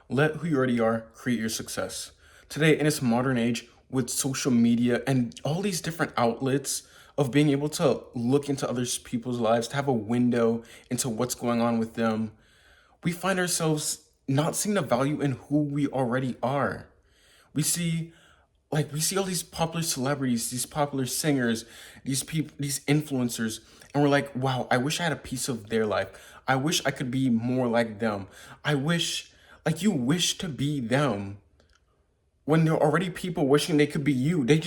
Let who you already are create your success. Today, in this modern age, with social media and all these different outlets of being able to look into other people's lives, to have a window into what's going on with them, we find ourselves not seeing the value in who we already are. We see we see all these popular celebrities, these popular singers, these people, these influencers, and we're like, wow, I wish I had a piece of their life. I wish I could be more like them. I wish, like, you wish to be them when there are already people wishing they could be you. They're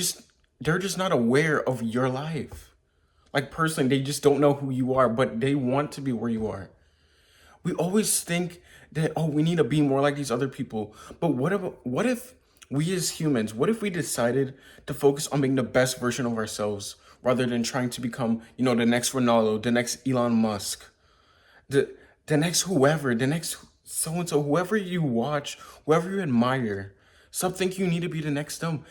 just not aware of your life. Like, personally, they just don't know who you are, but they want to be where you are. We always think that, oh, we need to be more like these other people. But what if we as humans, what if we decided to focus on being the best version of ourselves rather than trying to become, the next Ronaldo, the next Elon Musk, the the next whoever, the next so and so, whoever you watch, whoever you admire. Stop thinking you need to be the next them.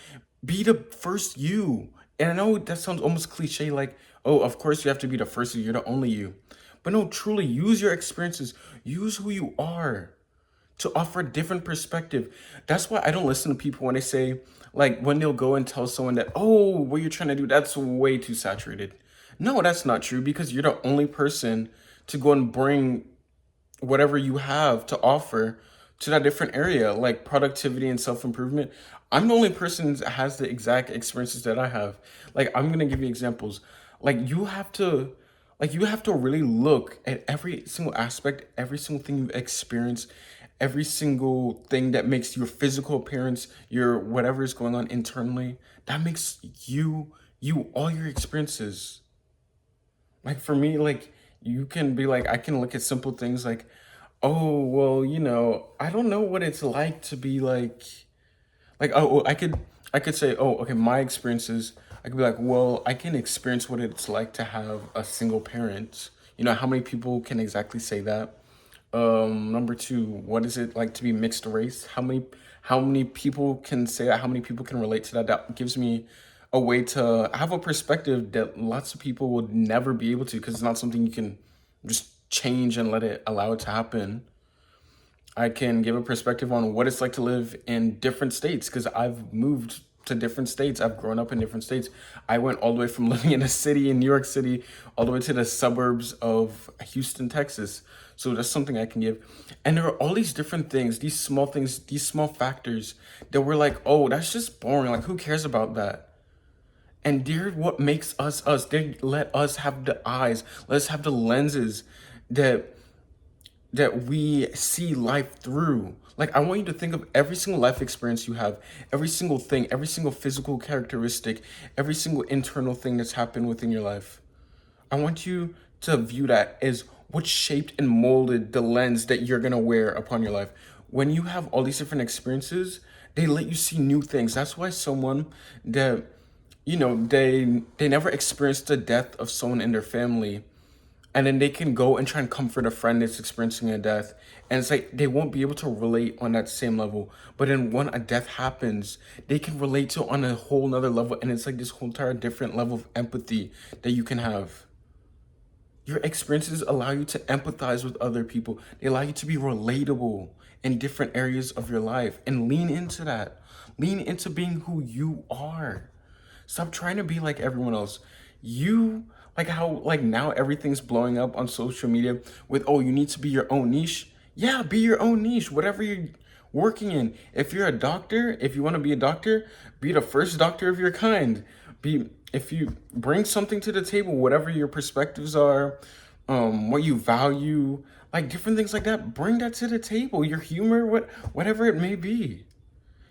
Be the first you. And I know that sounds almost cliche, like, oh, of course you have to be the first you, you're the only you. But no, truly use your experiences, use who you are to offer a different perspective. That's why I don't listen to people when they say, like, when they'll go and tell someone that, oh, what you're trying to do, that's way too saturated. No, that's not true because you're the only person to go and bring whatever you have to offer to that different area, like productivity and self improvement. I'm the only person that has the exact experiences that I have. Like, I'm gonna give you examples. Like, you have to really look at every single aspect, every single thing you've experienced, every single thing that makes your physical appearance, your whatever is going on internally, that makes you, all your experiences. Like, for me, like, you can be like, I can look at simple things like, oh, well, I don't know what it's like to be like, oh, I could say, oh, okay, my experiences. I could be like, well, I can experience what it's like to have a single parent. How many people can exactly say that? Number two, what is it like to be mixed race? How many people can say that? How many people can relate to that? That gives me a way to have a perspective that lots of people would never be able to, because it's not something you can just change and let it allow it to happen. I can give a perspective on what it's like to live in different states because I've moved to different states. I've grown up in different states. I went all the way from living in a city in New York City all the way to the suburbs of Houston, Texas. So that's something I can give. And there are all these different things, these small factors that we're like, oh, that's just boring. Like, who cares about that? And they're what makes us us. They let us have the eyes, let us have the lenses that we see life through. Like, I want you to think of every single life experience you have, every single thing, every single physical characteristic, every single internal thing that's happened within your life. I want you to view that as what shaped and molded the lens that you're gonna wear upon your life. When you have all these different experiences, they let you see new things. That's why someone that they never experienced the death of someone in their family, and then they can go and try and comfort a friend that's experiencing a death, and it's like they won't be able to relate on that same level, but then when a death happens, they can relate to on a whole nother level, and it's like this whole entire different level of empathy that you can have. Your experiences allow you to empathize with other people. They allow you to be relatable in different areas of your life, and lean into that. Lean into being who you are. Stop trying to be like everyone else. You like how like now everything's blowing up on social media with, oh, you need to be your own niche. Yeah, be your own niche, whatever you're working in. If you're a doctor, if you want to be a doctor, be the first doctor of your kind. Be If you bring something to the table, whatever your perspectives are, what you value, like different things like that, bring that to the table. Your humor, whatever it may be.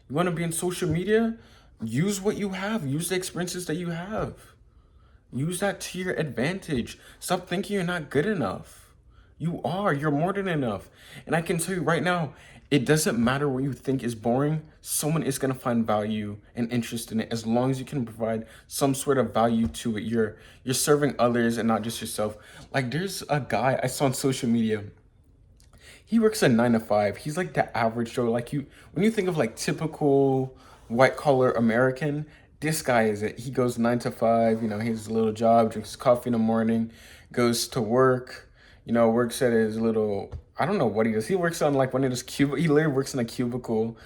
You want to be in social media? Use what you have. Use the experiences that you have. Use that to your advantage. Stop thinking you're not good enough. You are. You're more than enough. And I can tell you right now, it doesn't matter what you think is boring. Someone is going to find value and interest in it as long as you can provide some sort of value to it. You're serving others and not just yourself. Like, there's a guy I saw on social media. He works a 9 to 5. He's like the average Joe. Like, when you think of like typical white collar American, this guy is it. He goes 9 to 5. He has a little job, drinks coffee in the morning, goes to work. Works at his little I don't know what he does. He works on like one of his he literally works in a cubicle,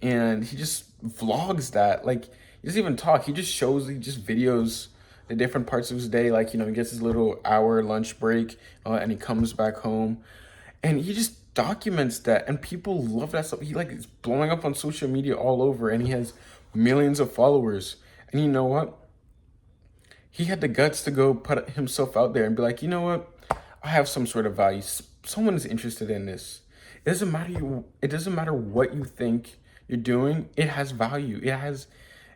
and he just vlogs that. Like he doesn't even talk. He just videos the different parts of his day. Like he gets his little hour lunch break, and he comes back home, and he just documents that, and people love that stuff. He like is blowing up on social media all over, and he has millions of followers. And you know what? He had the guts to go put himself out there and be like, you know what? I have some sort of value. Someone is interested in this. It doesn't matter what you think you're doing. It has value. It has,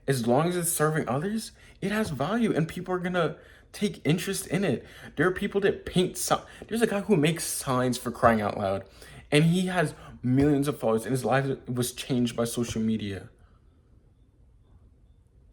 as long as it's serving others, it has value, and people are gonna take interest in it. There are people that There's a guy who makes signs, for crying out loud, and he has millions of followers, and his life was changed by social media.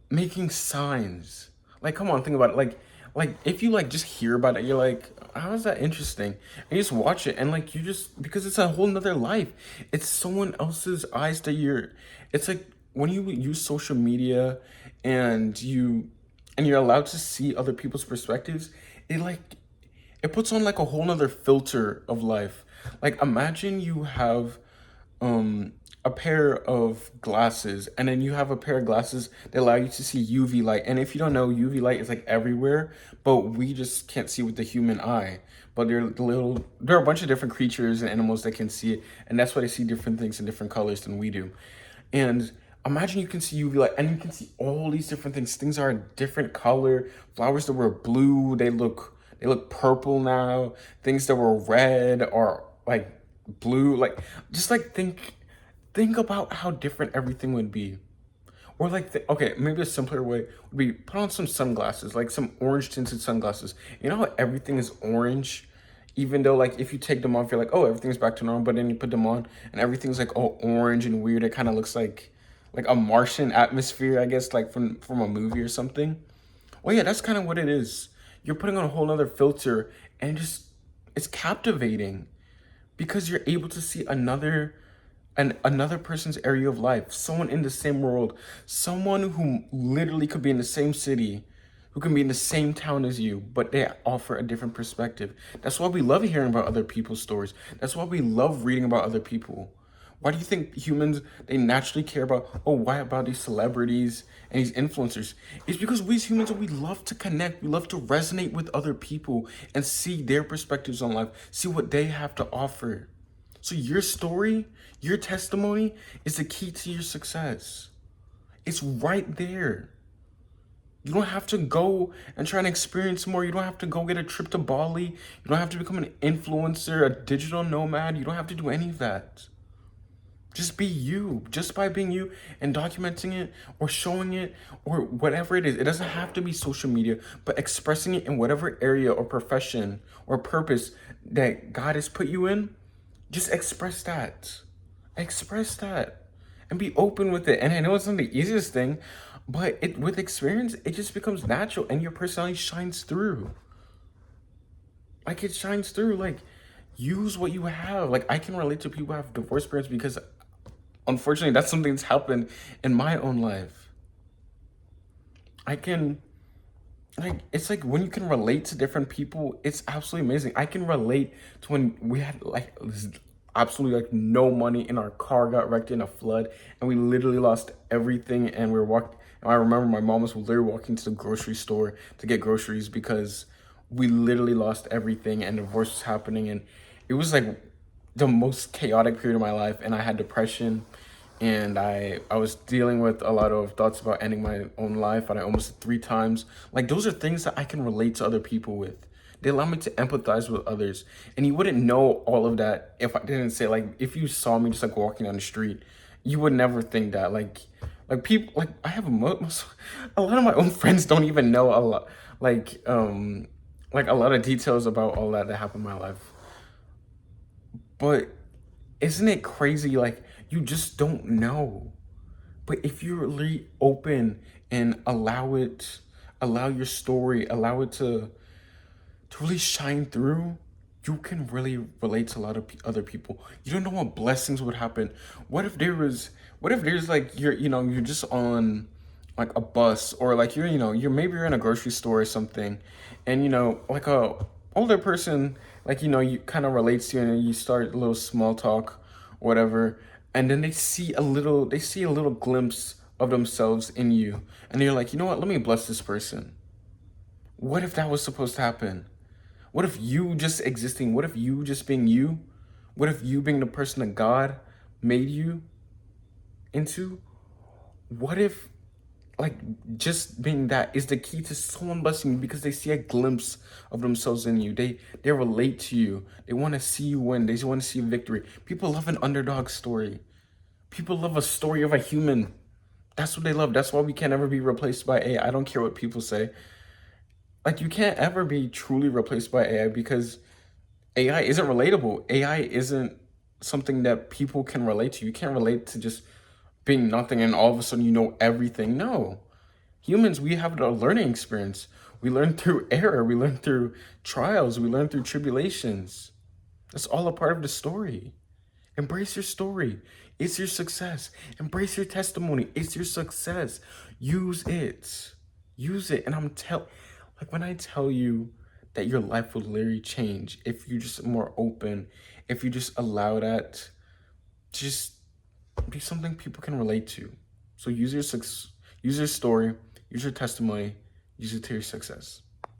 Making signs. Like, come on, think about it. Like if you like just hear about it, you're like, how is that interesting? And you just watch it, and like you just, because it's a whole nother life. It's someone else's eyes that you're. It's like when you use social media, and you're allowed to see other people's perspectives. It like it puts on like a whole nother filter of life. Like imagine you have um a pair of glasses, and then you have a pair of glasses that allow you to see UV light. And if you don't know, UV light is like everywhere, but we just can't see with the human eye. But there are a bunch of different creatures and animals that can see it, and that's why they see different things in different colors than we do. And imagine you can see UV light, and you can see all these different things. Things are a different color. Flowers that were blue, they look purple now. Things that were red are like blue. Like just like think about how different everything would be. Or like, okay, maybe a simpler way would be put on some sunglasses, like some orange tinted sunglasses. You know how everything is orange, even though like if you take them off, you're like, oh, everything's back to normal. But then you put them on, and everything's like all orange and weird. It kind of looks like a Martian atmosphere, I guess, like from a movie or something. Well, yeah, that's kind of what it is. You're putting on a whole other filter, and just it's captivating because you're able to see another person's area of life, someone in the same world, someone who literally could be in the same city, who can be in the same town as you, but they offer a different perspective. That's why we love hearing about other people's stories. That's why we love reading about other people. Why do you think humans, they naturally care about, oh, why about these celebrities and these influencers? It's because we as humans, we love to connect. We love to resonate with other people and see their perspectives on life, see what they have to offer. So your story, your testimony is the key to your success. It's right there. You don't have to go and try and experience more. You don't have to go get a trip to Bali. You don't have to become an influencer, a digital nomad. You don't have to do any of that. Just be you. Just by being you and documenting it or showing it or whatever it is. It doesn't have to be social media, but expressing it in whatever area or profession or purpose that God has put you in. Just express that. Express that. And be open with it. And I know it's not the easiest thing, but with experience, it just becomes natural, and your personality shines through. Like it shines through. Like use what you have. Like I can relate to people who have divorce parents because unfortunately that's something that's happened in my own life. I can like it's like when you can relate to different people, it's absolutely amazing. I can relate to when we had like absolutely like no money, and our car got wrecked in a flood, and we literally lost everything, and we were walking. I remember my mom was literally walking to the grocery store to get groceries because we literally lost everything, and divorce was happening, and it was like the most chaotic period of my life, and I had depression, and I was dealing with a lot of thoughts about ending my own life, and I almost did 3 times. Like those are things that I can relate to other people with. They allow me to empathize with others, and you wouldn't know all of that if I didn't say, like, if you saw me just like walking down the street, you would never think that. Like people, like I have a lot of my own friends don't even know a lot, like a lot of details about all that happened in my life. But isn't it crazy? Like you just don't know. But if you're really open and allow your story, allow it to really shine through, you can really relate to a lot of other people. You don't know what blessings would happen. What if there's like you're just on like a bus, or like you're in a grocery store or something, and like a older person like, you kind of relates to you, and then you start a little small talk, whatever, and then they see a little glimpse of themselves in you, and you're like, you know what? Let me bless this person. What if that was supposed to happen? What if you just existing? What if you just being you? What if you being the person that God made you into? What if, like, just being that is the key to someone blessing you because they see a glimpse of themselves in you. They relate to you. They want to see you win. They want to see victory. People love an underdog story. People love a story of a human. That's what they love. That's why we can't ever be replaced by AI. I don't care what people say. Like, you can't ever be truly replaced by AI because AI isn't relatable. AI isn't something that people can relate to. You can't relate to just being nothing and all of a sudden you know everything. No. Humans, we have a learning experience. We learn through error. We learn through trials. We learn through tribulations. That's all a part of the story. Embrace your story. It's your success. Embrace your testimony. It's your success. Use it. Use it. And like when I tell you that your life will literally change if you just more open, if you just allow that to just be something people can relate to. So use your story, use your testimony, use it to your success.